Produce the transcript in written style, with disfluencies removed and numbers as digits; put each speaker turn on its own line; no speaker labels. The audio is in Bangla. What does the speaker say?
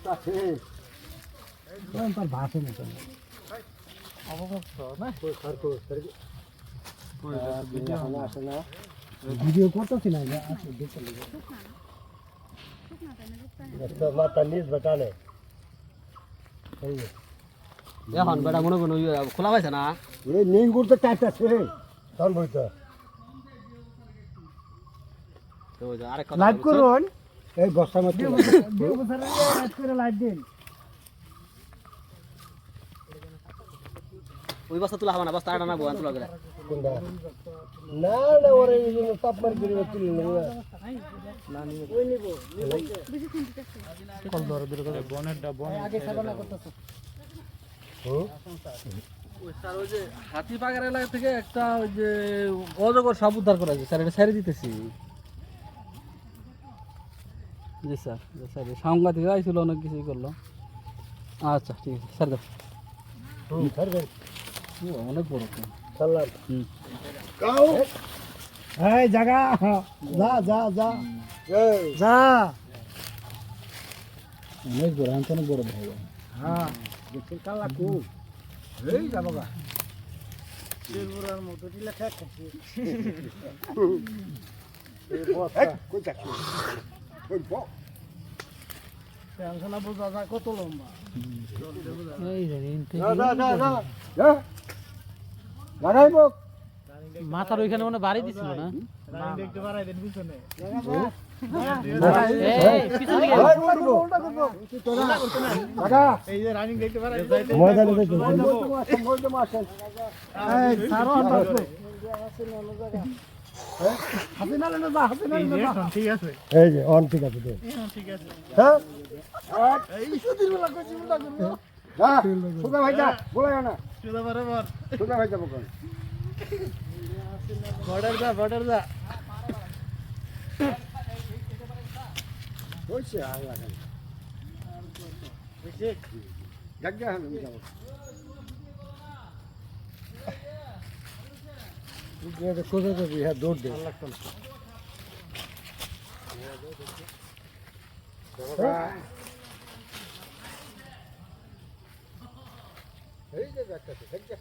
আছে তার ভাষে না ভিডিও করতেছি না মাথা নিজ বেটানে
এখন বেটা মনে করুন খোলা পাইছে না
এই নিন করতে চাইতেছে তখন বইতে লাইভ করুন এই বস্তা মধ্যে লাইভ দিন
ওই বস্তা তুলা হবে না বস্তা আটা না বোয়া তুলা গেলে
কোনটা না না ওরে এই জন্য তাপ মারি করে তুলে নেব না নিব ওই নিব বেশি চিন্তা কল ধরে ধরে বনেরটা বন আগে সাবানা করতেছ
ওই স্যার ওই যে হাতিবাগার এলাকা থেকে একটা ওই যে অজগর সাপ উদ্ধার করা হয়েছে স্যার এটা ছেড়ে দিতেছি জি স্যার সাংবাদিক আইছিল অনেক কিছুই করলো আচ্ছা ঠিক আছে স্যার দাও
ছাড়বেন
অনেক বড়
সালাম কাও এই জায়গা যা যা যা যা অনেক বড় অনেক বড় ভাই হ্যাঁ দেখছেন কালা কো এই যাবো গা শিবুরার মতো দিলে খাচ্ছে এই বস্তা কই যাচ্ছে ওই বক টেনশন বুঝা যায় কত লম্বা এই রে না না না না লাগাইবো
মাথার ওইখানে মনে বাড়ি দিছিল না
রানিং দেখতে পারাই দেন পিছনে
এই পিছন দিকে
এই যে রানিং দেখতে পারাই
ময়দানে দেখো ময়দানে মাছেন এই সারো আসো হাতে না না হাতে না না
ঠিক আছে
এই যে অন ঠিক আছে
ঠিক আছে
হ্যাঁ এই সুদির বেলা কই চিন্তা করব যা সুগা ভাই যা বলায় না
সুদা বরাবর
সুগা ভাই যাব কোন
বর্ডার যা
হইছে আর লাগাই
হইছে
জায়গা আমি যাব ये कोदे तो भी है दौड़ दे এই যে ব্যাগটা